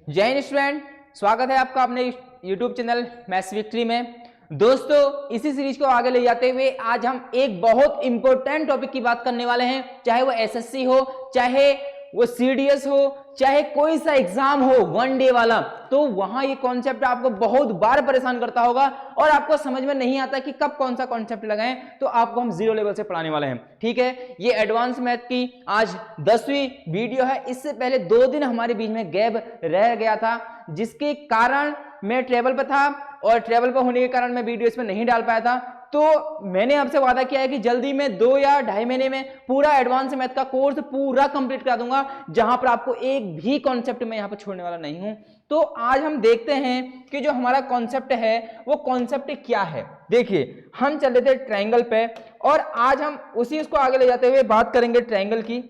जय हिंद स्टूडेंट, स्वागत है आपका अपने YouTube चैनल मैथ्स विक्ट्री में। दोस्तों, इसी सीरीज को आगे ले जाते हुए आज हम एक बहुत इंपॉर्टेंट टॉपिक की बात करने वाले हैं। चाहे वो एसएससी हो, चाहे वो सीडीएस हो, चाहे कोई सा एग्जाम हो वन डे वाला, तो वहां ये कॉन्सेप्ट आपको बहुत बार परेशान करता होगा और आपको समझ में नहीं आता कि कब कौन सा कॉन्सेप्ट लगाएं। तो आपको हम जीरो लेवल से पढ़ाने वाले हैं। ठीक है, ये एडवांस मैथ की आज 10वीं वीडियो है। इससे पहले 2 दिन हमारे बीच में गैप रह गया था, जिसके कारण मैं ट्रेवल पर था और ट्रेवल पर होने के कारण मैं वीडियो इसमें नहीं डाल पाया था। तो मैंने आपसे वादा किया है कि जल्दी में 2 या 2.5 महीने में पूरा एडवांस मैथ का कोर्स पूरा कंप्लीट करा दूंगा, जहां पर आपको एक भी कॉन्सेप्ट मैं यहां पर छोड़ने वाला नहीं हूं। तो आज हम देखते हैं कि जो हमारा कॉन्सेप्ट है वो कॉन्सेप्ट क्या है। देखिए, हम चल रहे थे ट्रायंगल पे और आज हम उसी उसको आगे ले जाते हुए बात करेंगे ट्रायंगल की।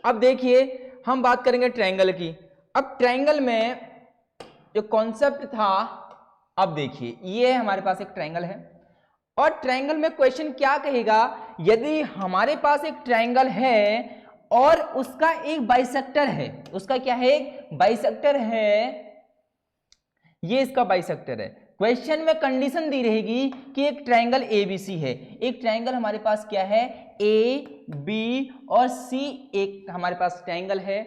अब देखिए, हम बात करेंगे ट्रायंगल की। अब ट्रायंगल में जो कॉन्सेप्ट था, अब देखिए ये हमारे पास एक ट्रायंगल है और ट्रायंगल में क्वेश्चन क्या कहेगा, यदि हमारे पास एक ट्रायंगल है और उसका एक बाइसेक्टर है, उसका क्या है, एक बाइसेक्टर है, ये इसका बाइसेक्टर है। क्वेश्चन में कंडीशन दी रहेगी कि एक ट्रायंगल एबीसी है। एक ट्रायंगल हमारे पास क्या है, ए बी और सी एक हमारे पास ट्रायंगल है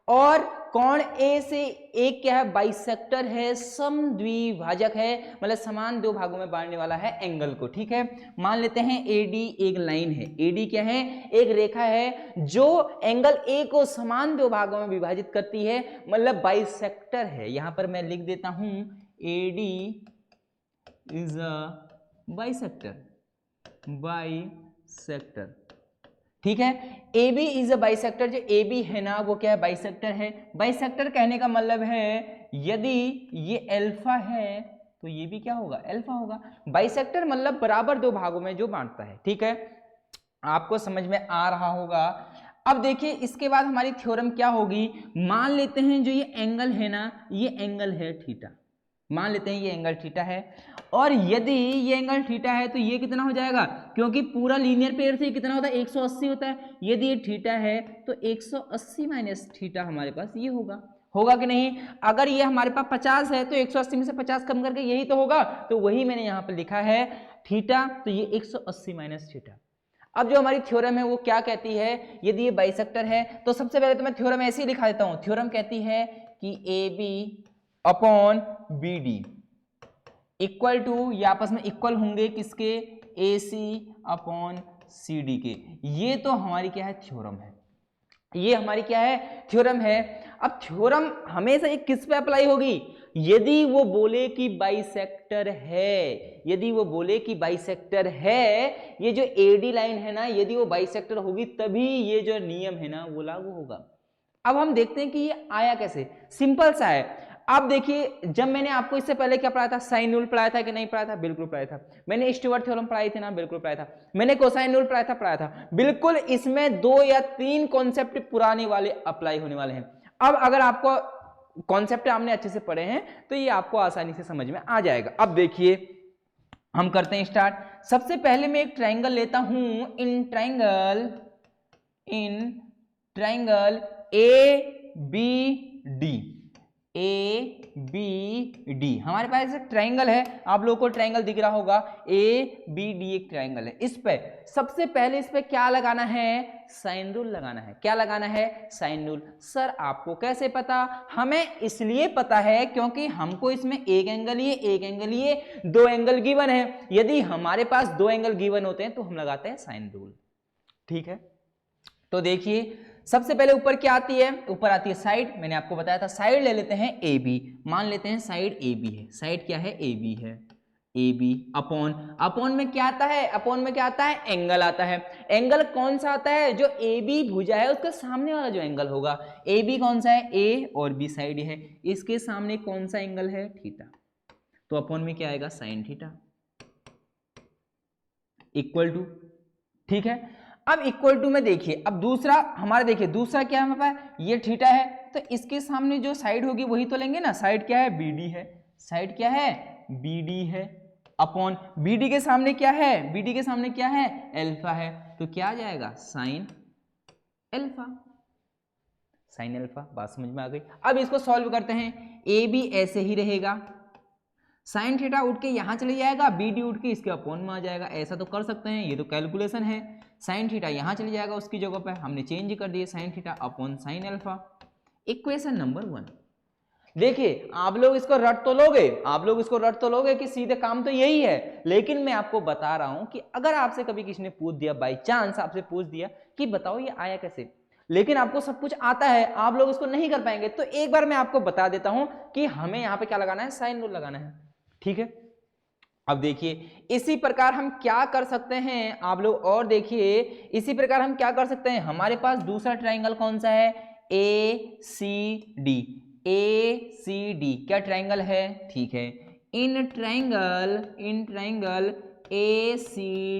और कोण ए से एक क्या है, बाइसेक्टर है, समद्विभाजक है, मतलब समान दो भागों में बांटने वाला है एंगल को। ठीक है, मान लेते हैं एडी एक लाइन है, एडी क्या है, एक रेखा है जो एंगल ए को समान दो भागों में विभाजित करती है, मतलब बाइसेक्टर है। यहां पर मैं लिख देता हूं एडी इज अ बाइसेक्टर। ठीक है, A B is a bisector. जो ए बी है ना, वो क्या है, बाइसेक्टर है। बाइसेक्टर कहने का मतलब है यदि ये अल्फा है तो ये भी क्या होगा, अल्फा होगा। बाइसेक्टर मतलब बराबर दो भागों में जो बांटता है। ठीक है, आपको समझ में आ रहा होगा। अब देखिए, इसके बाद हमारी थ्योरम क्या होगी। मान लेते हैं जो ये एंगल है ना, ये एंगल है थीटा। मान लेते हैं ये एंगल थीटा है और यदि ये एंगल थीटा है तो ये कितना हो जाएगा, क्योंकि पूरा लीनियर पेयर से कितना होता है, 180 होता है। यदि ये थीटा है तो 180 माइनस थीटा हमारे पास ये होगा कि नहीं। अगर ये हमारे पास 50 है तो 180 में से 50 कम करके यही तो होगा, तो वही मैंने यहाँ पर लिखा है थीटा, तो ये 180 माइनस थीटा। अब जो हमारी थ्योरम है वो क्या कहती है, यदि ये बाइसेक्टर है तो सबसे पहले तो मैं थ्योरम ऐसे ही लिखा देता हूं। थ्योरम कहती है कि A B upon B D equal to, ये आपस में इक्वल होंगे किसके, ए सी अपॉन सी डी के। ये तो हमारी क्या है, थ्योरम है। ये हमारी क्या है, थ्योरम है। अब थ्योरम हमेशा एक किस पे अप्लाई होगी, यदि वो बोले कि बाइसेक्टर है। यदि वो बोले कि बाइसेक्टर है, ये जो एडी लाइन है ना, यदि वो बाइसेक्टर होगी तभी ये जो नियम है ना वो लागू होगा। अब हम देखते हैं कि ये आया कैसे, सिंपल सा है। आप देखिए, जब मैंने आपको इससे पहले क्या पढ़ाया था, साइन रूल पढ़ाया था कि नहीं पढ़ाया था, बिल्कुल पढ़ाया था। मैंने स्टुअर्ट थ्योरम पढ़ाई थी ना, बिल्कुल पढ़ाया था। मैंने कोसाइन रूल पढ़ाया था बिल्कुल। इसमें 2 या 3 कॉन्सेप्ट पुराने वाले अप्लाई होने वाले हैं। अब अगर आपको कॉन्सेप्ट आपने अच्छे से पढ़े हैं तो ये आपको आसानी से समझ में आ जाएगा। अब देखिए, हम करते हैं स्टार्ट। सबसे पहले मैं एक ट्रायंगल लेता हूं, in triangle A B D. A B D हमारे पास एक ट्रायंगल है, आप लोगों को ट्रायंगल दिख रहा होगा, ए बी डी एक ट्रायंगल है। इस पे सबसे पहले इस पे क्या लगाना है, साइन रूल लगाना है। क्या लगाना है, साइन रूल। सर आपको कैसे पता, हमें इसलिए पता है क्योंकि हमको इसमें एक एंगल ये, एक एंगल ये, 2 एंगल गिवन है। यदि हमारे पास 2 एंगल गिवन होते हैं तो हम लगाते हैं साइन रूल। ठीक है, तो देखिए सबसे पहले ऊपर क्या आती है, ऊपर आती है साइड। मैंने आपको बताया था साइड ले लेते हैं ए बी। मान लेते हैं साइड ए बी है, साइड क्या है, ए बी है। ए बी अपॉन में क्या आता है, अपॉन में क्या आता है, एंगल आता है। एंगल कौन सा आता है, जो ए बी भुजा है उसके सामने वाला जो एंगल होगा। ए बी कौन सा है, ए और बी साइड है, इसके सामने कौन सा एंगल है, थीटा। तो अपॉन में क्या आएगा, साइन थीटा इक्वल टू। ठीक है, अब इक्वल टू में देखिए, अब दूसरा हमारा देखिए, दूसरा क्या है हमारे पास, ये थीटा है, तो इसके सामने जो साइड होगी वही तो लेंगे ना। साइड क्या है, बीडी है। साइड क्या है, बीडी है। अपॉन बीडी के सामने क्या है, बीडी के सामने क्या है, अल्फा है। तो क्या आ जाएगा, साइन अल्फा। Sine alpha. बात समझ में आ गई। अब इसको सॉल्व करते हैं। ए बी ऐसे ही रहेगा, साइन थीटा उठ के यहाँ चले जाएगा, बी डी उठ के इसके अपॉन में आ जाएगा। ऐसा तो कर सकते हैं, ये तो कैलकुलेशन है। साइन थीटा यहाँ चले जाएगा, उसकी जगह पे हमने चेंज कर दिए, sign theta upon sine alpha. Equation number 1। देखिए आप लोग इसको रट तो लोगे, आप लोग इसको रट तो लोगे कि सीधे काम तो यही है, लेकिन मैं आपको बता रहा हूं कि अगर आपसे कभी किसी ने पूछ दिया, बाई चांस आपसे पूछ दिया कि बताओ ये आया कैसे, लेकिन आपको सब कुछ आता है, आप लोग इसको नहीं कर पाएंगे, तो एक बार मैं आपको बता देता हूं कि हमें यहां पे क्या लगाना है, साइन रूल लगाना है। ठीक है, अब देखिए इसी प्रकार हम क्या कर सकते हैं, आप लोग और देखिए इसी प्रकार हम क्या कर सकते हैं। हमारे पास दूसरा ट्राइंगल कौन सा है, ए सी डी। ए सी डी क्या ट्राइंगल है, ठीक है। In triangle A C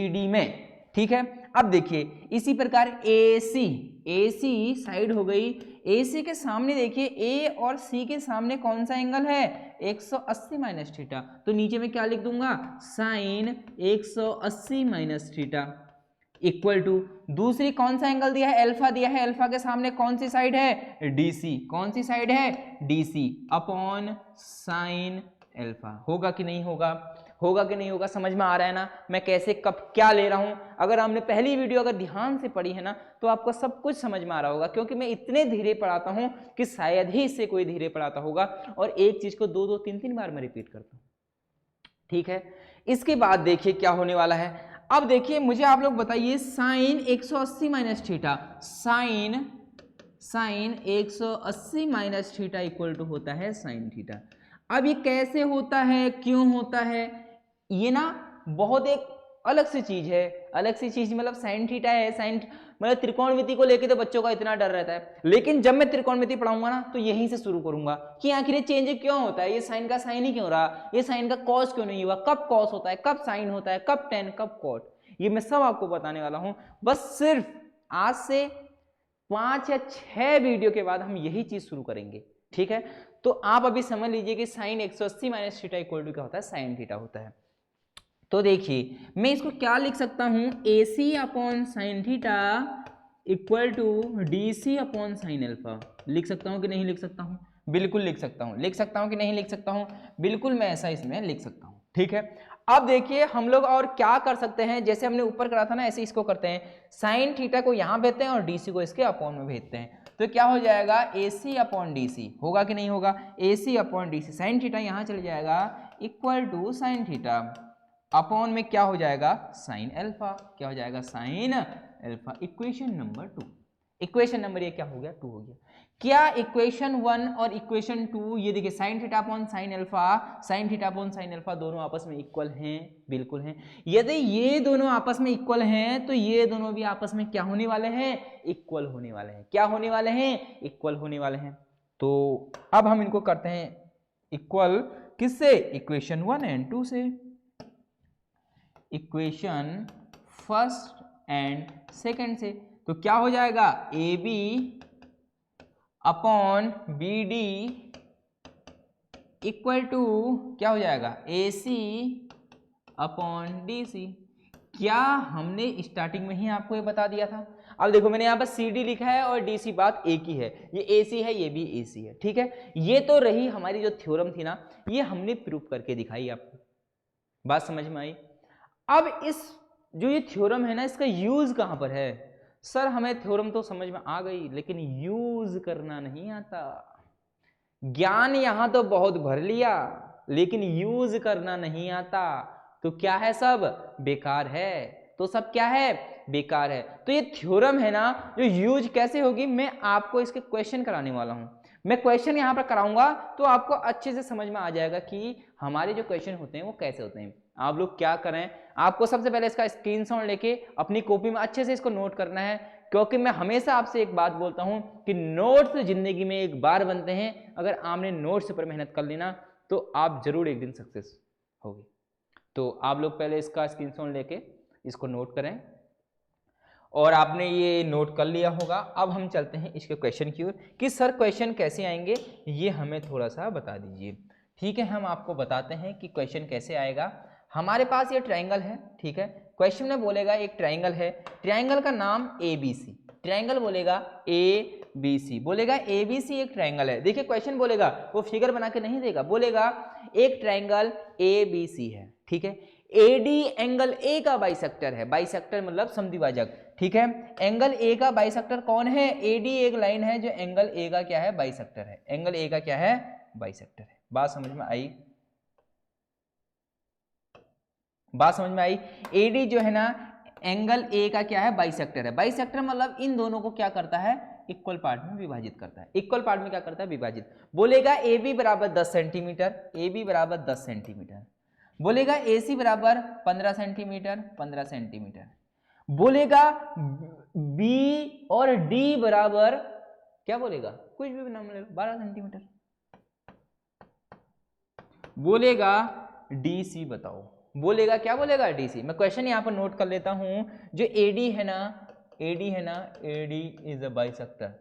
D में, ठीक है। अब देखिए इसी प्रकार ए सी साइड हो गई, ए सी के सामने देखिए ए और सी के सामने कौन सा एंगल है, 180 माइनस थीटा। तो नीचे में क्या लिख दूंगा, sine 180 minus theta equal to दूसरी कौन सा एंगल दिया है, अल्फा दिया है, अल्फा के सामने कौन सी साइड है, डीसी। कौन सी साइड है, डीसी अपॉन साइन अल्फा। होगा कि नहीं होगा, होगा कि नहीं होगा, समझ में आ रहा है ना मैं कैसे कब क्या ले रहा हूं। अगर आपने पहली वीडियो अगर ध्यान से पढ़ी है ना तो आपको सब कुछ समझ में आ रहा होगा, क्योंकि मैं इतने धीरे पढ़ाता हूं कि शायद ही इससे कोई धीरे पढ़ाता होगा, और एक चीज को 2-2, 3-3 बार मैं रिपीट करता हूं। ठीक है, इसके बाद देखिए क्या होने वाला है। अब देखिए मुझे आप लोग बताइए, sine 180 minus theta, sine 180 minus theta equal to होता है साइन थीटा। अब ये कैसे होता है, क्यों होता है, ये ना बहुत एक अलग सी चीज है। अलग सी चीज मतलब साइन थीटा है, साइन मतलब त्रिकोणमिति को लेके तो बच्चों का इतना डर रहता है, लेकिन जब मैं त्रिकोणमिति पढ़ाऊंगा ना तो यहीं से शुरू करूंगा कि आखिर ये चेंज क्यों होता है, ये साइन का साइन ही क्यों रहा, ये साइन का कॉस क्यों नहीं हुआ, कब कॉस होता है, कब साइन होता है, कब टेन, कब कॉट, ये मैं सब आपको बताने वाला हूं। बस सिर्फ आज से 5 या 6 वीडियो के बाद हम यही चीज शुरू करेंगे। ठीक है, तो आप अभी समझ लीजिए कि sine 180 minus theta equal to क्या होता है, साइन थीटा होता है। तो देखिए मैं इसको क्या लिख सकता हूं, AC upon sine theta equal to DC upon sine alpha. लिख सकता हूं कि नहीं लिख सकता हूं, बिल्कुल लिख सकता हूं। लिख सकता हूं कि नहीं लिख सकता हूं, बिल्कुल मैं ऐसा इसमें लिख सकता हूं। ठीक है, अब देखिए हम लोग और क्या कर सकते हैं, जैसे हमने ऊपर करा था ना ऐसे इसको करते हैं, साइन थीटा को यहां भेजते हैं और DC को इसके अपॉन में भेजते हैं, तो क्या हो जाएगा, AC अपॉन DC। होगा कि नहीं होगा, AC upon DC, sine theta यहां चले जाएगा equal to sine theta upon में क्या हो जाएगा, साइन अल्फा। क्या हो जाएगा, sine alpha. Equation number 2, equation number ये क्या हो गया, 2 हो गया। क्या इक्वेशन 1 और इक्वेशन 2, ये देखिए sign theta upon sine alpha, sign theta upon sine alpha दोनों आपस में इक्वल हैं, बिल्कुल हैं। यदि ये दोनों आपस में इक्वल हैं तो ये दोनों भी आपस में क्या होने वाले हैं, इक्वल होने वाले हैं। क्या होने वाले हैं, इक्वल होने वाले हैं। तो अब हम इनको करते हैं इक्वल, किससे, इक्वेशन 1 एंड 2 से, इक्वेशन फर्स्ट एंड सेकंड से। तो क्या हो जाएगा, AB upon BD equal to क्या हो जाएगा, AC अपॉन DC। क्या हमने स्टार्टिंग में ही आपको ये बता दिया था। अब देखो मैंने यहाँ पर CD लिखा है और DC बात एक ही है, ये AC है, ये भी AC है। ठीक है, ये तो रही हमारी जो थ्योरम थी ना, ये हमने प्रूफ करके दिखाई आपको। बात समझ में आई। अब इस जो ये थ्योरम है ना, इसका यूज कहां पर है, सर हमें थ्योरम तो समझ में आ गई लेकिन यूज करना नहीं आता। ज्ञान यहां तो बहुत भर लिया लेकिन यूज करना नहीं आता, तो क्या है, सब बेकार है। तो सब क्या है, बेकार है। तो ये थ्योरम है ना, जो यूज कैसे होगी, मैं आपको इसके क्वेश्चन कराने वाला हूं। मैं क्वेश्चन यहां पर कराऊंगा तो आपको अच्छे से समझ में आ जाएगा कि हमारे जो क्वेश्चन होते हैं वो कैसे होते हैं। आप लोग क्या करें, आपको सबसे पहले इसका स्क्रीनशॉट लेके अपनी कॉपी में अच्छे से इसको नोट करना है, क्योंकि मैं हमेशा आपसे एक बात बोलता हूं कि नोट्स जिंदगी में एक बार बनते हैं। अगर आपने नोट्स पर मेहनत कर लेना तो आप जरूर एक दिन सक्सेस होगी। तो आप लोग पहले इसका स्क्रीनशॉट लेके इसको नोट करें, और आपने ये नोट कर लिया होगा। अब हम चलते हैं इसके क्वेश्चन की ओर कि सर क्वेश्चन कैसे आएंगे, ये हमें थोड़ा सा बता दीजिए। ठीक है, हम आपको बताते हैं कि क्वेश्चन कैसे आएगा। हमारे पास ये ट्रायंगल है, ठीक है, क्वेश्चन में बोलेगा एक ट्राइंगल है, ट्राइंगल का नाम ABC, ट्राइंगल बोलेगा ABC, बोलेगा ABC एक ट्राइंगल है। देखिए क्वेश्चन बोलेगा, वो फिगर बना के नहीं देगा, बोलेगा एक ट्राइंगल ABC है, ठीक है। AD एंगल A का बाइसेक्टर है, बाइसेक्टर मतलब समद्विभाजक, ठीक है। एंगल A का बाइसेक्टर कौन है? AD एक लाइन है जो एंगल A का क्या है? बाइसेक्टर है। एंगल A का क्या है? बाइसेक्टर है। बात समझ में आई? बात समझ में आई? AD जो है ना एंगल A का क्या है? बाइसेक्टर है। बाइसेक्टर मतलब इन दोनों को क्या करता है? इक्वल पार्ट में विभाजित करता है। इक्वल पार्ट में क्या करता है? विभाजित। बोलेगा AB बराबर 10 सेंटीमीटर, AB बराबर 10 सेंटीमीटर। बोलेगा AC बराबर 15 सेंटीमीटर, 15 सेंटीमीटर। बोलेगा B और D बराबर क्या बोलेगा? कुछ भी नाम ले लो, 12 सेंटीमीटर। बोलेगा DC बताओ। बोलेगा क्या बोलेगा? DC। मैं क्वेश्चन यहां पर नोट कर लेता हूं। जो AD है ना, AD is a bisector,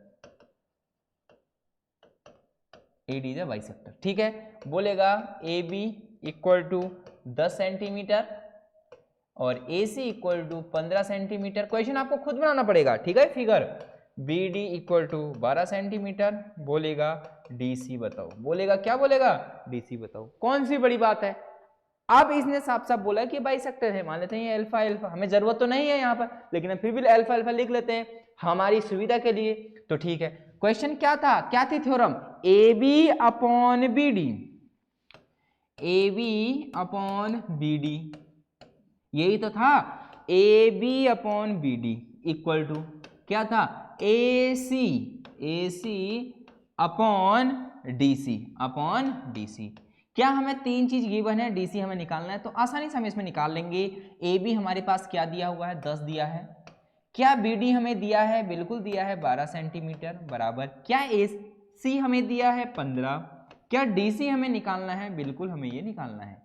AD is a bisector, ठीक है। बोलेगा AB इक्वल टू 10 सेंटीमीटर और AC equal to 15 centimetre. Question आपको खुद बनाना पड़ेगा, ठीक है। Figure BD equal to 12 centimetre. बोलेगा DC बताओ। बोलेगा क्या बोलेगा? DC बताओ। कौन सी बड़ी बात है? अब इसने साफ साफ बोला कि बाइसेक्टर है, मान लेते हैं अल्फा अल्फा, हमें जरूरत तो नहीं है यहाँ पर, लेकिन हम फिर भी अल्फा अल्फा लिख लेते हैं हमारी सुविधा के लिए, तो ठीक है। क्वेश्चन क्या था? क्या थी theorem? AB upon BD, AB upon BD, यही तो था। AB upon BD equal to क्या था? AC upon DC। क्या हमें तीन चीज गिवन है, DC हमें निकालना है, तो आसानी से हम इसमें निकाल लेंगे। AB हमारे पास क्या दिया हुआ है? 10 दिया है। क्या BD हमें दिया है? बिल्कुल दिया है, 12 सेंटीमीटर बराबर। क्या AC हमें दिया है? 15। क्या DC हमें निकालना है? बिल्कुल हमें ये निकालना है।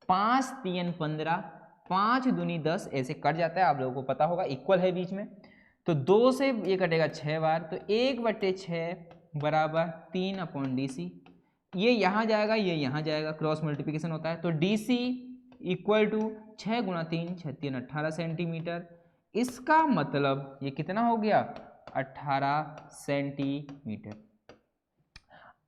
5 3 15, 5 दूनी 10, ऐसे कट जाता है, आप लोगों को पता होगा, इक्वल है बीच में, तो 2 से ये कटेगा 6 बार, तो 1/6 बराबर 3 अपॉन DC। ये यहाँ जाएगा, ये यहाँ जाएगा, क्रॉस मल्टीप्लिकेशन होता है, तो DC इक्वल टू 6 गुणा 3 6 3 18 सेंटीमीटर। इसका मतलब ये कितना हो गया? 18 सेंटीमीटर।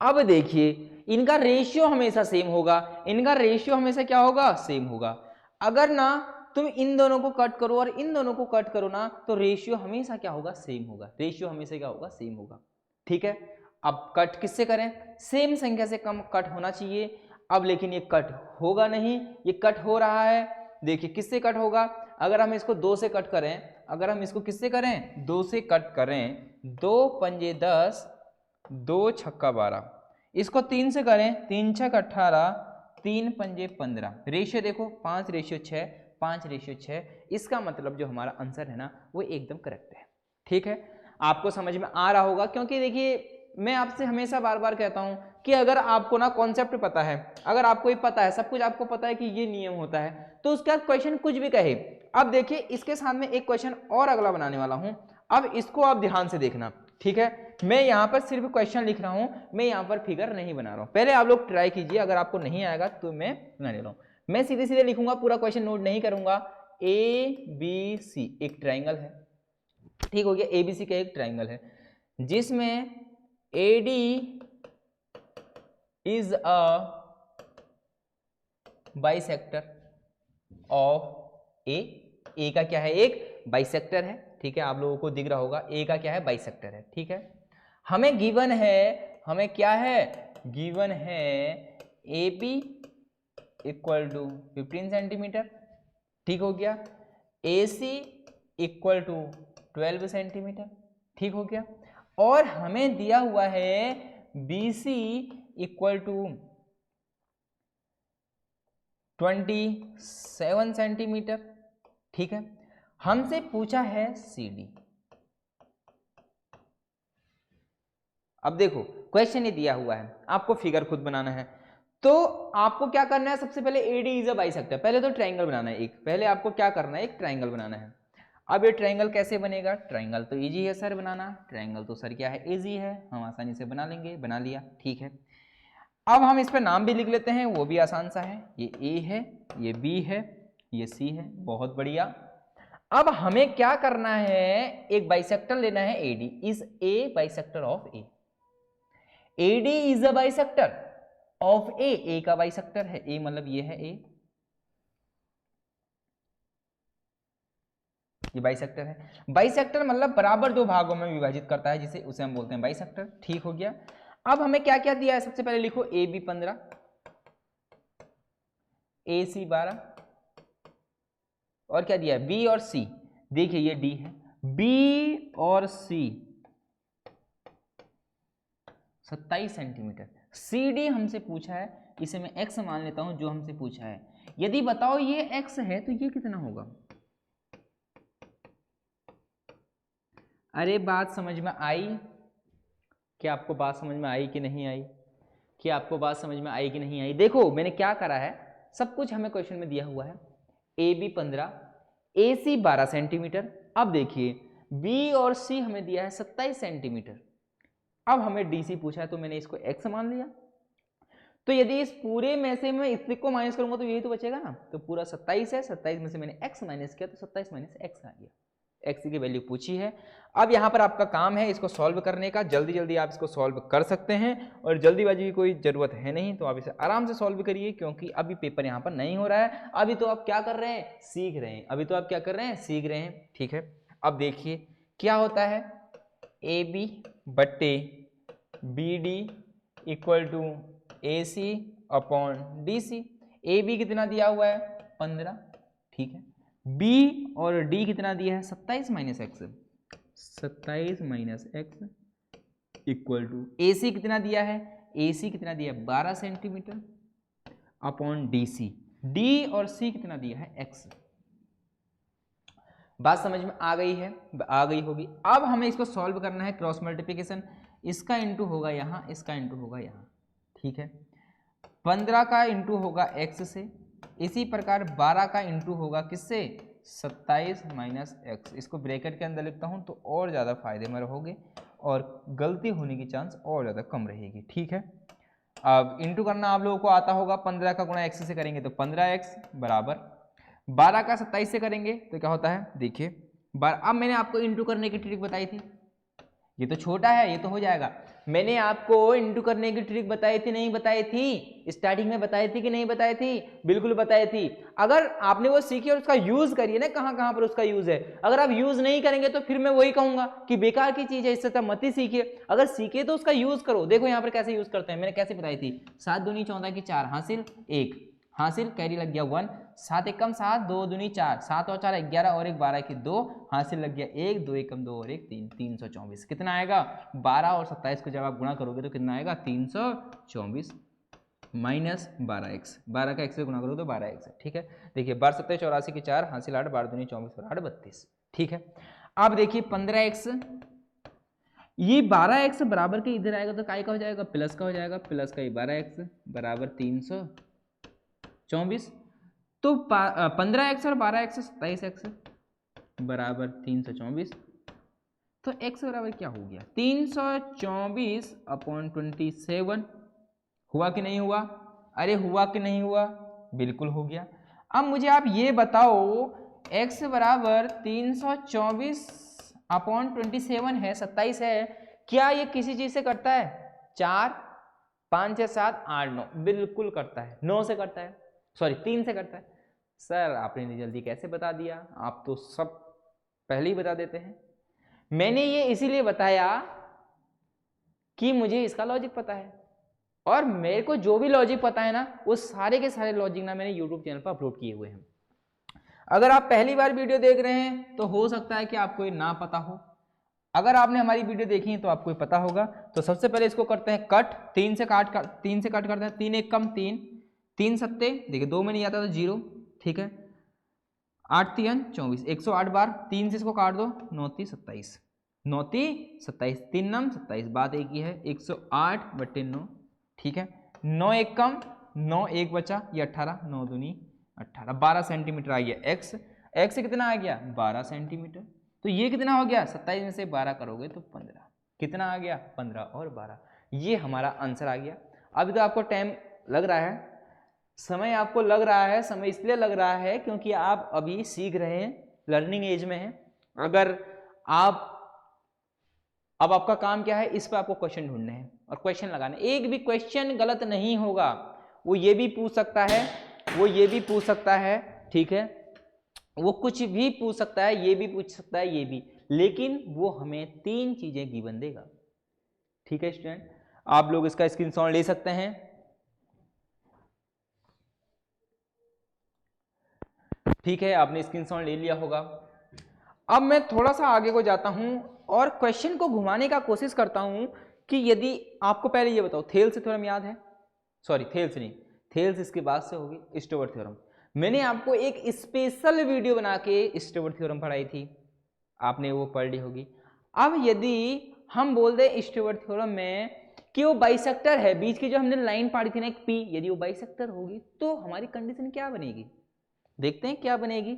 अब देखिए इनका रेशियो हमेशा सेम होगा, इनका रेशियो हमेशा क्या होगा? सेम होगा। अगर ना तुम इन दोनों को कट करो और इन दोनों को कट करो ना, तो रेशियो हमेशा क्या होगा? सेम होगा। रेशियो हमेशा क्या होगा? सेम होगा, ठीक है। अब कट किससे करें? सेम संख्या से कम कट होना चाहिए। अब लेकिन ये कट होगा नहीं, ये कट हो रहा है। देखिए किससे कट होगा? अगर हम इसको 2 से कट करें, अगर हम इसको किससे करें? 2 से कट करें, 2 पंजे 10, 2 छक्का 12, इसको 3 से करें, 3 छक 18, 3 पंजे 15, रेशियो देखो 5/6, 5/6। इसका मतलब जो हमारा आंसर है ना वो एकदम करेक्ट है, ठीक है। आपको समझ में आ रहा होगा, क्योंकि देखिए मैं आपसे हमेशा बार बार कहता हूं कि अगर आपको ना कॉन्सेप्ट पता है, अगर आपको ये पता है, सब कुछ आपको पता है कि ये नियम होता है, तो उसके बाद क्वेश्चन कुछ भी कहे। अब देखिए इसके साथ में एक क्वेश्चन और अगला बनाने वाला हूं, अब इसको आप ध्यान से देखना, ठीक है। मैं यहाँ पर सिर्फ क्वेश्चन लिख रहा हूं, मैं यहाँ पर फिगर नहीं बना रहा हूं। पहले आप लोग ट्राई कीजिए, अगर आपको नहीं आएगा तो मैं बना ले रहा हूं। मैं सीधे सीधे लिखूंगा, पूरा क्वेश्चन नोट नहीं करूंगा। ABC एक ट्राइंगल है, ठीक हो गया। ABC का एक ट्राइंगल है जिसमें AD is a bisector of A का क्या है? एक बाइसेक्टर है, ठीक है। आप लोगों को दिख रहा होगा A का क्या है? बाइसेक्टर है, ठीक है। हमें गिवन है, हमें क्या है? गिवन है AB इक्वल टू 15 सेंटीमीटर, ठीक हो गया। AC इक्वल टू 12 सेंटीमीटर, ठीक हो गया। और हमें दिया हुआ है BC इक्वल टू 27 सेंटीमीटर, ठीक है। हमसे पूछा है CD। अब देखो क्वेश्चन ही दिया हुआ है, आपको फिगर खुद बनाना है, तो आपको क्या करना है? सबसे पहले AD इज अ बाइसेक्टर, पहले तो ट्रायंगल बनाना है एक, पहले आपको क्या करना है? एक ट्रायंगल बनाना है। अब ये ट्रायंगल कैसे बनेगा? ट्रायंगल तो इजी है सर बनाना, ट्रायंगल तो सर क्या है? इजी है, हम आसानी से बना लेंगे, बना लिया, ठीक है। अब हम इस पर नाम भी लिख लेते हैं, वो भी आसान सा है। ये A है, ये B है, ये सी है, बहुत बढ़िया। अब हमें क्या करना है, एक बाइसेक्टर लेना है AD। Is a bisector of A. AD is a bisector of A का बाइसेक्टर है। ए मतलब ये है ए, ये बाइसेक्टर है। बाइसेक्टर मतलब बराबर दो भागों में विभाजित करता है, जिसे उसे हम बोलते हैं बाइसेक्टर। ठीक हो गया। अब हमें क्या क्या दिया है, सबसे पहले लिखो AB 15, AC 12, और क्या दिया है B और C। देखिए ये D है, B और C 27 सेंटीमीटर। CD हमसे पूछा है, इसे मैं X मान लेता हूं जो हमसे पूछा है। यदि बताओ ये X है तो ये कितना होगा। अरे बात समझ में आई? क्या आपको बात समझ में आई कि नहीं आई? क्या आपको बात समझ में आई कि नहीं आई? देखो मैंने क्या करा है, सब कुछ हमें क्वेश्चन में दिया हुआ है। AB 15, AC 12 centimetre. अब देखिए B और C हमें दिया है 27 सेंटीमीटर। अब हमें DC पूछा है तो मैंने इसको X मान लिया। तो यदि इस पूरे में से मैं इस को माइनस करूंगा तो यही तो बचेगा ना। तो पूरा 27 है, 27 में से मैंने X माइनस किया तो 27 माइनस X आ गया। X की वैल्यू पूछी है। अब यहाँ पर आपका काम है इसको सॉल्व करने का। जल्दी जल्दी आप इसको सॉल्व कर सकते हैं और जल्दीबाजी की कोई ज़रूरत है नहीं, तो आप इसे आराम से सॉल्व करिए, क्योंकि अभी पेपर यहाँ पर नहीं हो रहा है। अभी तो आप क्या कर रहे हैं, सीख रहे हैं। अभी तो आप क्या कर रहे हैं, सीख रहे हैं। ठीक है, अब देखिए क्या होता है, AB बट्टे BD equal to AC upon DC। AB कितना दिया हुआ है 15, ठीक है। B और D कितना दिया है 27 minus x, 27 minus x equal to AC कितना दिया है, AC कितना दिया है 12 सेंटीमीटर अपॉन DC। D और C कितना दिया है X। बात समझ में आ गई है, आ गई होगी। अब हमें इसको सॉल्व करना है क्रॉस मल्टीप्लिकेशन। इसका इंटू होगा यहाँ, इसका इंटू होगा यहाँ, ठीक है। 15 का इंटू होगा x से, इसी प्रकार 12 का इंटू होगा किससे, 27 माइनस एक्स। इसको ब्रैकेट के अंदर लिखता हूँ तो और ज़्यादा फायदे में रहोगे और गलती होने की चांस और ज़्यादा कम रहेगी, ठीक है। अब इंटू करना आप लोगों को आता होगा, 15 का गुणा x से करेंगे तो 15x बराबर 12 का 27 से करेंगे तो क्या होता है, देखिए। अब मैंने आपको इंटू करने की ट्रिक बताई थी, ये तो छोटा है, ये तो हो जाएगा। मैंने आपको इंटू करने की ट्रिक बताई थी, नहीं बताई थी? स्टार्टिंग में बताई थी कि नहीं बताई थी? बिल्कुल बताई थी। अगर आपने वो सीखी और उसका यूज करिए ना, कहां कहां पर उसका यूज है। अगर आप यूज नहीं करेंगे तो फिर मैं वही कहूंगा कि बेकार की चीज है, इससे तो मत ही सीखिए। अगर सीखे तो उसका यूज करो। देखो यहाँ पर कैसे यूज करते हैं, मैंने कैसे बताई थी। 7 दूनी 14 की 4 हासिल 1 हासिल, कैरी लग गया 1, 7 एकम 7, 2 दूनी 4, 7 और 4 11 और 1 12 की 2, हासिल लग गया 1, 2 एकम 2 और 1 3, 324। कितना आएगा, 12 और 27 को जब आप गुणा करोगे तो कितना आएगा, 324 माइनस 12x। 12 का x से गुणा करो तो 12x है, ठीक है। देखिए 12 27 84 की 4 हासिल 8, 12 दूनी 24 और 8 32, ठीक है। अब देखिए 15x, ये 12x बराबर के इधर आएगा तो काय का हो जाएगा, प्लस का हो जाएगा। प्लस का ये 12x बराबर 324, तो 15x और 12x 27x बराबर 324। तो x बराबर क्या हो गया, 324 अपॉन 27। हुआ कि नहीं हुआ? अरे हुआ कि नहीं हुआ? बिल्कुल हो गया। अब मुझे आप ये बताओ, x बराबर 324 अपॉन 27 है, 27 है, क्या ये किसी चीज से करता है? 4 5 6 7 8 9, बिल्कुल करता है। 9 से करता है, सॉरी 3 से करता है। सर आपने जल्दी कैसे बता दिया, आप तो सब पहले ही बता देते हैं। मैंने ये इसीलिए बताया कि मुझे इसका लॉजिक पता है, और मेरे को जो भी लॉजिक पता है ना, वो सारे के सारे लॉजिक ना मैंने यूट्यूब चैनल पर अपलोड किए हुए हैं। अगर आप पहली बार वीडियो देख रहे हैं तो हो सकता है कि आपको ये ना पता हो। अगर आपने हमारी वीडियो देखी है तो आपको पता होगा। तो सबसे पहले इसको करते हैं कट, 3 से कट करते हैं। 3 एक कम 3, 3 सत्ते, देखिए 2 में नहीं आता तो 0, ठीक है। 8 3 24, 108 बार, 3 से इसको काट दो, 9 3 27, 9 3 27, 3 9 27, बात एक ही है, 108 बट्टे 9, ठीक है। 9 एक कम 9, 1 बचा, ये 18, 9 दूनी 18, 12 सेंटीमीटर आ गया x। x कितना आ गया, 12 सेंटीमीटर। तो ये कितना हो गया, 27 में से 12 करोगे तो 15, कितना आ गया, 15 और 12, ये हमारा आंसर आ गया। अभी तो आपको टाइम लग रहा है, समय आपको लग रहा है, समय इसलिए लग रहा है क्योंकि आप अभी सीख रहे हैं, लर्निंग एज में हैं। अगर आप अब आपका काम क्या है, इस पर आपको क्वेश्चन ढूंढने हैं और क्वेश्चन लगाने। एक भी क्वेश्चन गलत नहीं होगा। वो ये भी पूछ सकता है, वो ये भी पूछ सकता है, ठीक है, वो कुछ भी पूछ सकता है, ये भी पूछ सकता है, ये भी, लेकिन वो हमें 3 चीजें गिवन देगा। ठीक है स्टूडेंट, आप लोग इसका स्क्रीनशॉट ले सकते हैं। ठीक है, आपने स्क्रीनशॉट ले लिया होगा। अब मैं थोड़ा सा आगे को जाता हूं और क्वेश्चन को घुमाने का कोशिश करता हूं कि यदि आपको पहले ये बताओ, थेल्स थ्योरम याद है? सॉरी, थेल्स नहीं, थेल्स इसके बाद से होगी स्टोवर थ्योरम। मैंने आपको एक स्पेशल वीडियो बना के स्टोवर थ्योरम पढ़ाई थी, आपने वो पढ़ ली होगी। अब यदि हम बोल दें स्टोवर थ्योरम में कि वो बाइसेक्टर है, बीच की जो हमने लाइन पढ़ी थी ना एक पी, यदि वो बाइसेक्टर होगी तो हमारी कंडीशन क्या बनेगी? देखते हैं क्या बनेगी।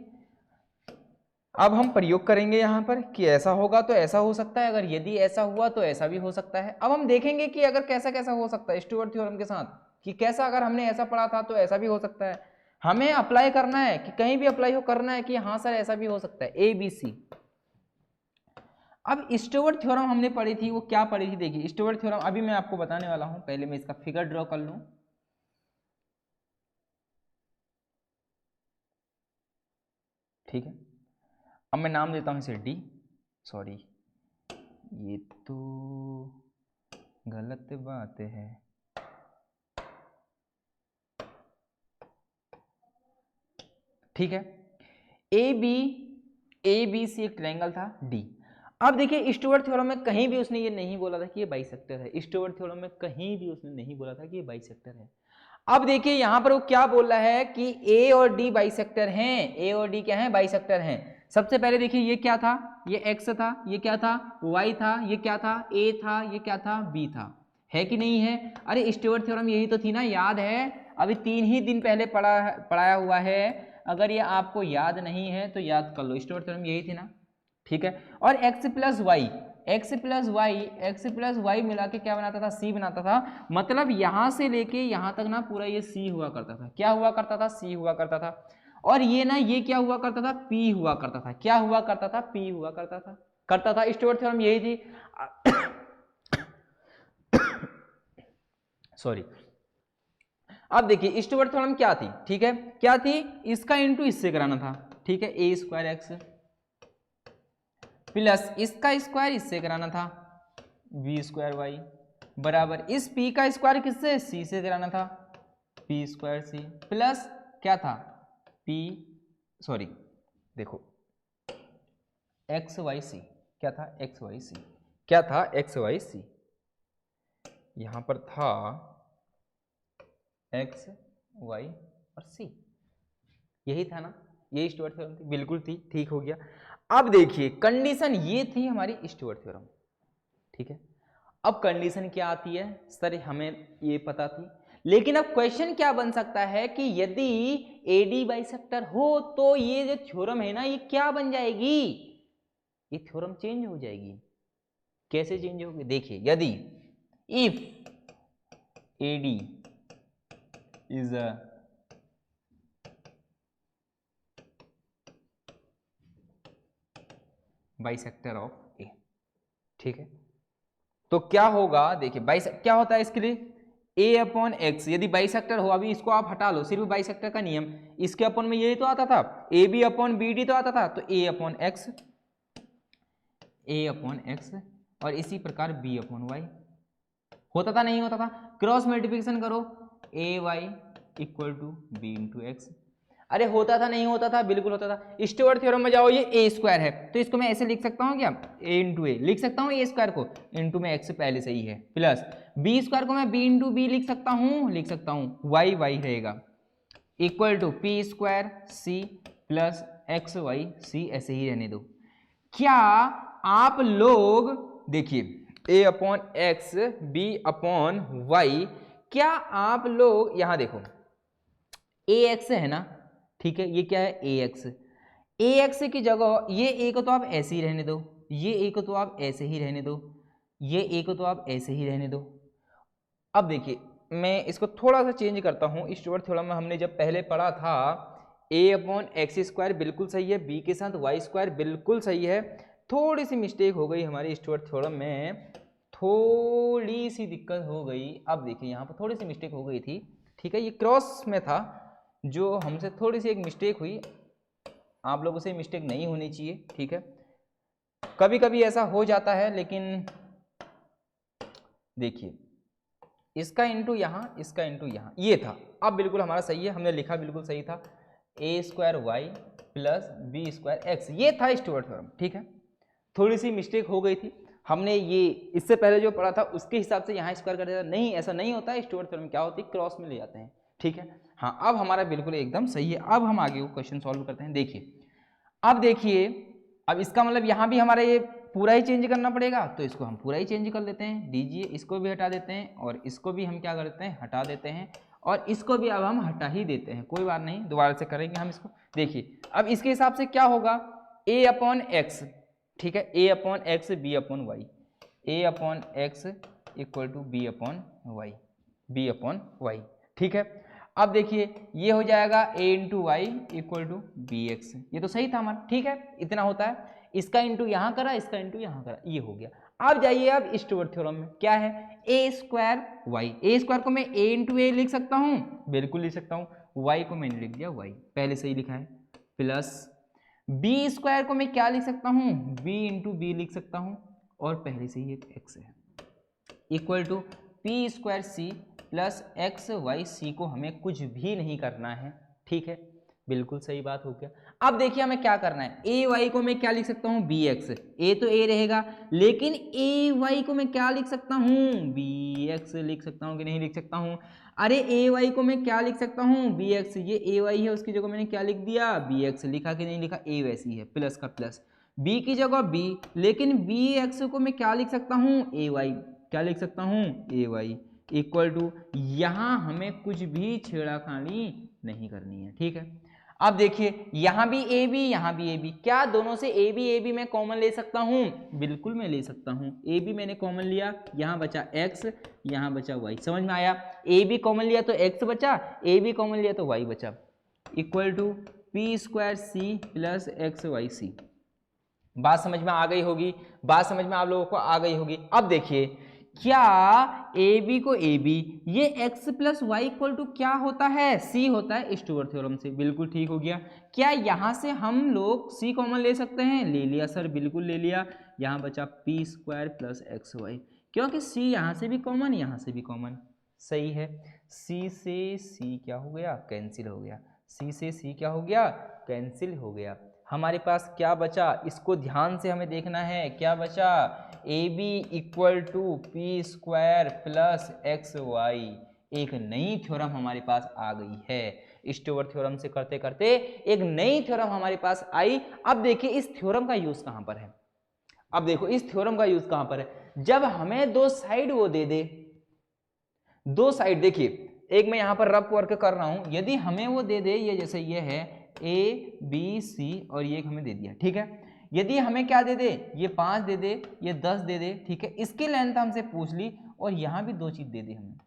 अब हम प्रयोग करेंगे यहाँ पर कि ऐसा होगा तो ऐसा हो सकता है, अगर यदि ऐसा हुआ तो ऐसा भी हो सकता है। अब हम देखेंगे कि अगर कैसा कैसा हो सकता है स्टुअर्ट थ्योरम के साथ, कि कैसा अगर हमने ऐसा पढ़ा था तो ऐसा भी हो सकता है। हमें अप्लाई करना है कि कहीं भी अप्लाई हो करना है कि हाँ सर ऐसा भी हो सकता है, ए बी सी। अब स्टुअर्ट थ्योरम हमने पढ़ी थी, वो क्या पढ़ी थी देखिए। स्टुअर्ट थ्योरम अभी मैं आपको बताने वाला हूँ, पहले मैं इसका फिगर ड्रॉ कर लूँ। ठीक है, अब मैं नाम देता हूं इसे डी। सॉरी, ये तो गलत बात है। ठीक है, ए बी सी एक ट्रायंगल था डी। अब देखिए स्टुअर्ट थ्योरम में कहीं भी उसने ये नहीं बोला था कि ये बाइसेक्टर है। स्टुअर्ट थ्योरम में कहीं भी उसने नहीं बोला था कि ये बाइसेक्टर है। अब देखिए यहां पर वो क्या बोल रहा है कि ए और डी बाइसेक्टर हैं। ए और डी क्या है? बाइसेक्टर हैं। सबसे पहले देखिए ये क्या था? ये एक्स था, ये क्या था? वाई था, ये क्या था? ए था, ये क्या था? बी था। है कि नहीं है? अरे स्टुअर्ट थ्योरम यही तो थी ना, याद है? अभी 3 ही दिन पहले पढ़ाया हुआ है। अगर ये आपको याद नहीं है तो याद कर लो, स्टुअर्ट थ्योरम यही थी ना। ठीक है, और एक्स प्लस वाई मिला के क्या बनाता था? सी बनाता था। मतलब यहां से लेके यहां तक ना पूरा ये सी हुआ करता था। क्या हुआ करता था? सी हुआ करता था। और ये ना ये क्या हुआ करता था? पी हुआ करता था। क्या हुआ करता था? पी हुआ करता था। स्टुअर्ट थ्योरम यही थी। सॉरी, अब देखिए स्टुअर्ट थ्योरम क्या थी? ठीक है, क्या थी? इसका इंटू इससे कराना था। ठीक है, ए स्क्वायर एक्स प्लस इसका स्क्वायर इससे कराना था, बी स्क्वायर वाई बराबर इस पी का स्क्वायर किससे? सी से कराना था, पी स्क्वायर सी प्लस क्या था? पी सॉरी देखो एक्स वाई सी। क्या था? X Y c. क्या था? X Y c. यहां पर था एक्स वाई और सी, यही था ना? यही स्टुअर्ट थ्योरम थी, बिल्कुल थी। ठीक हो गया। अब देखिए कंडीशन ये थी हमारी स्टुअर्ट थ्योरम। ठीक है, अब कंडीशन क्या आती है सर? हमें ये पता थी, लेकिन अब क्वेश्चन क्या बन सकता है कि यदि एडी बाइसेक्टर हो तो ये जो थ्योरम है ना ये क्या बन जाएगी? ये थ्योरम चेंज हो जाएगी। कैसे चेंज होगी? देखिए, यदि if AD is a bisector of A, ठीक है, तो क्या होगा? देखिए क्या होता है इसके लिए? ए अपॉन एक्स। यदि बाइसेक्टर हो, अभी इसको आप हटा लो, सिर्फ बाइसेक्टर का नियम, इसके अपॉन में यही तो आता था, A B upon B D तो आता था, तो ए अपॉन एक्स और इसी प्रकार बी अपॉन वाई होता था, नहीं होता था? क्रॉस मल्टीप्लिकेशन करो, A Y equal to B into X. अरे होता था, नहीं होता था? बिल्कुल होता था। स्टुअर्ट थ्योरम में जाओ, ये ए स्क्वायर है तो इसको मैं ऐसे लिख सकता हूँ क्या? ए इंटू ए लिख सकता हूँ, ए स्क्वायर को इंटू में एक्स पहले से ही है, प्लस बी स्क्वायर को मैं बी इंटू बी लिख सकता हूँ, वाई वाई रहेगा, equal to P square C plus X Y C, ऐसे ही रहने दो। क्या आप लोग देखिए A upon X B upon Y, क्या आप लोग यहां देखो ए एक्स है ना? ठीक है, ये क्या है? ए एक्स की जगह ये ए को तो आप ऐसे ही रहने दो, ये ए को तो आप ऐसे ही रहने दो, ये ए को तो आप ऐसे ही रहने दो। अब देखिए मैं इसको थोड़ा सा चेंज करता हूँ। स्टुअर्ट थ्योरम में हमने जब पहले पढ़ा था a/x² बिल्कुल सही है, b के साथ y² बिल्कुल सही है। थोड़ी सी मिस्टेक हो गई हमारी स्टुअर्ट थ्योरम में, थोड़ी सी दिक्कत हो गई। अब देखिए यहाँ पर थोड़ी सी मिस्टेक हो गई थी, ठीक है, ये क्रॉस में था जो हमसे थोड़ी सी एक मिस्टेक हुई। आप लोगों से मिस्टेक नहीं होनी चाहिए, ठीक है, कभी कभी ऐसा हो जाता है। लेकिन देखिए इसका इंटू यहाँ, इसका इंटू यहाँ, ये था। अब बिल्कुल हमारा सही है, हमने लिखा बिल्कुल सही था, a² प्लस b²x, ये था स्टुअर्ट थ्योरम, ठीक है। थोड़ी सी मिस्टेक हो गई थी, हमने ये इससे पहले जो पढ़ा था उसके हिसाब से यहाँ स्क्वायर कर दिया था। नहीं, ऐसा नहीं होता है। स्टुअर्ट थ्योरम क्या होती है, क्रॉस में ले जाते हैं, ठीक है। हाँ, अब हमारा बिल्कुल एकदम सही है। अब हम आगे क्वेश्चन सॉल्व करते हैं। देखिए अब देखिए, अब इसका मतलब यहाँ भी हमारा ये पूरा ही चेंज करना पड़ेगा, तो इसको हम पूरा ही चेंज कर लेते हैं। दीजिए, इसको भी हटा देते हैं और इसको भी हम क्या करते हैं, हटा देते हैं, और इसको भी अब हम हटा ही देते हैं। कोई बात नहीं, दोबारा से करेंगे हम इसको। देखिए अब इसके हिसाब से क्या होगा, a/x, ठीक है, a/x b/y, a/x equal to b/y, ठीक है। अब देखिए ये हो जाएगा a into y equal to bx, ये तो सही था हमारा, ठीक है, इतना होता है। इसका इंटू यहाँ करा, इसका इंटू यहाँ करा, ये हो गया। अब जाइए अब स्टुअर्ट थ्योरम में क्या है, a² को मैं a इंटू ए लिख सकता हूँ, बिल्कुल लिख सकता हूँ। y को मैंने लिख दिया y, पहले से ही लिखा है, प्लस b² को मैं क्या लिख सकता हूँ, b इंटू बी लिख सकता हूँ, और पहले से ही एक x है, equal to p²c plus x/y, को हमें कुछ भी नहीं करना है, ठीक है, बिल्कुल सही बात हो गया। अब देखिए हमें क्या करना है, a/y को मैं क्या लिख सकता हूँ, bx, a तो a रहेगा, लेकिन a/y को मैं क्या लिख सकता हूँ, bx लिख सकता हूँ कि नहीं लिख सकता हूँ। अरे a/y को मैं क्या लिख सकता हूँ, bx, ये a/y है, उसकी जगह मैंने क्या लिख दिया, bx, लिखा कि नहीं लिखा, a वैसी है, प्लस का प्लस, b की जगह b, लेकिन bx को मैं क्या लिख सकता हूँ, ay, क्या लिख सकता हूँ, ay, इक्वल टू, यहाँ हमें कुछ भी छेड़ाखानी नहीं करनी है, ठीक है। अब देखिए यहाँ भी ए बी, यहाँ भी ए बी, क्या दोनों से ए बी मैं कॉमन ले सकता हूँ, बिल्कुल मैं ले सकता हूँ। ए बी मैंने कॉमन लिया, यहाँ बचा x, यहाँ बचा y, समझ में आया। ए बी कॉमन लिया तो x बचा, ए बी कॉमन लिया तो y बचा, equal to p² plus x/y। बात समझ में आ गई होगी, बात समझ में आप लोगों को आ गई होगी। अब देखिए क्या ए बी को ए बी, ये x plus y equal to क्या होता है, c होता है, स्टुअर्ट थ्योरम से, बिल्कुल ठीक हो गया। क्या यहाँ से हम लोग c कॉमन ले सकते हैं, ले लिया सर, बिल्कुल ले लिया। यहाँ बचा p² प्लस x/y, क्योंकि c यहाँ से भी कॉमन, यहाँ से भी कॉमन, सही है। c से c क्या हो गया, कैंसिल हो गया, c से c क्या हो गया, कैंसिल हो गया। हमारे पास क्या बचा, इसको ध्यान से हमें देखना है, क्या बचा, A B equal to p² plus x/y। एक नई थ्योरम हमारे पास आ गई है। स्टुअर्ट थ्योरम से करते करते एक नई थ्योरम हमारे पास आई। अब देखिए इस थ्योरम का यूज कहां पर है, अब देखो इस थ्योरम का यूज कहां पर है, जब हमें दो साइड वो दे दे, दो साइड, देखिए एक मैं यहां पर रफ वर्क कर रहा हूं, यदि हमें वो दे दे, ये जैसे ये है ए बी सी और ये हमें दे दिया, ठीक है। यदि हमें क्या दे दे, ये 5 दे दे, ये 10 दे दे, ठीक है, इसकी लेंथ हमसे पूछ ली और यहां भी 2 चीज दे दी हमें।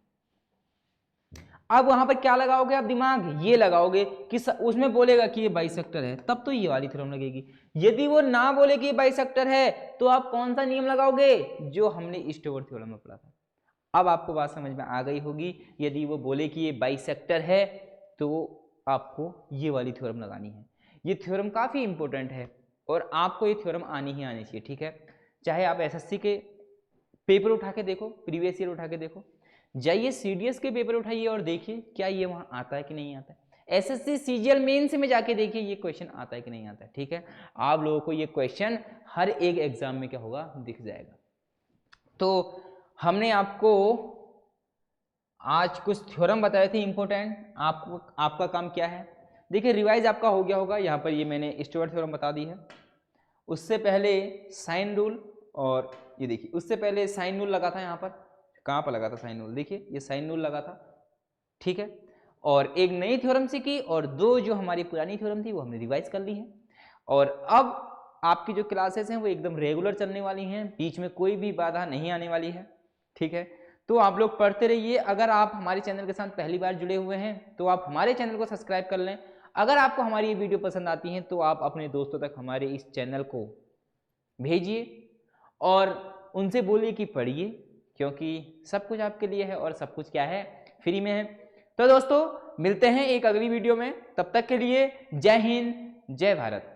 अब वहां पर क्या लगाओगे आप दिमाग, ये लगाओगे कि उसमें बोलेगा कि ये बाइसेक्टर है, तब तो ये वाली थ्योरम लगेगी। यदि वो ना बोले कि ये बाइसेक्टर है, तो आप कौन सा नियम लगाओगे, जो हमने स्टुअर्ट थ्योरम में पढ़ा था। अब आपको बात समझ में आ गई होगी। यदि वो बोले कि ये बाइसेक्टर है, तो आपको ये वाली थ्योरम लगानी है। ये थ्योरम काफ़ी इंपॉर्टेंट है और आपको ये थ्योरम आनी ही आनी चाहिए, ठीक है। चाहे आप एसएससी के पेपर उठा के देखो, प्रीवियस ईयर उठा के देखो, जाइए सीडीएस के पेपर उठाइए और देखिए क्या ये वहाँ आता है कि नहीं आता है। एसएससी सीजीएल मेंस में जाके देखिए ये क्वेश्चन आता है कि नहीं आता है, ठीक है। आप लोगों को ये क्वेश्चन हर एक एग्जाम में क्या होगा, दिख जाएगा। तो हमने आपको आज कुछ थ्योरम बताए थे इंपॉर्टेंट। आपका काम क्या है, देखिए रिवाइज आपका हो गया होगा। यहाँ पर ये मैंने स्टुअर्ट थ्योरम बता दी है, उससे पहले साइन रूल, और ये देखिए उससे पहले साइन रूल लगा था। यहाँ पर कहाँ पर लगा था साइन रूल, देखिए ये साइन रूल लगा था, ठीक है। और एक नई थ्योरम सीखी और दो जो हमारी पुरानी थ्योरम थी वो हमने रिवाइज कर ली है। और अब आपकी जो क्लासेस हैं वो एकदम रेगुलर चलने वाली हैं, बीच में कोई भी बाधा नहीं आने वाली है, ठीक है। तो आप लोग पढ़ते रहिए। अगर आप हमारे चैनल के साथ पहली बार जुड़े हुए हैं तो आप हमारे चैनल को सब्सक्राइब कर लें। अगर आपको हमारी ये वीडियो पसंद आती है तो आप अपने दोस्तों तक हमारे इस चैनल को भेजिए और उनसे बोलिए कि पढ़िए, क्योंकि सब कुछ आपके लिए है और सब कुछ क्या है, फ्री में है। तो दोस्तों मिलते हैं एक अगली वीडियो में, तब तक के लिए जय हिंद जय भारत।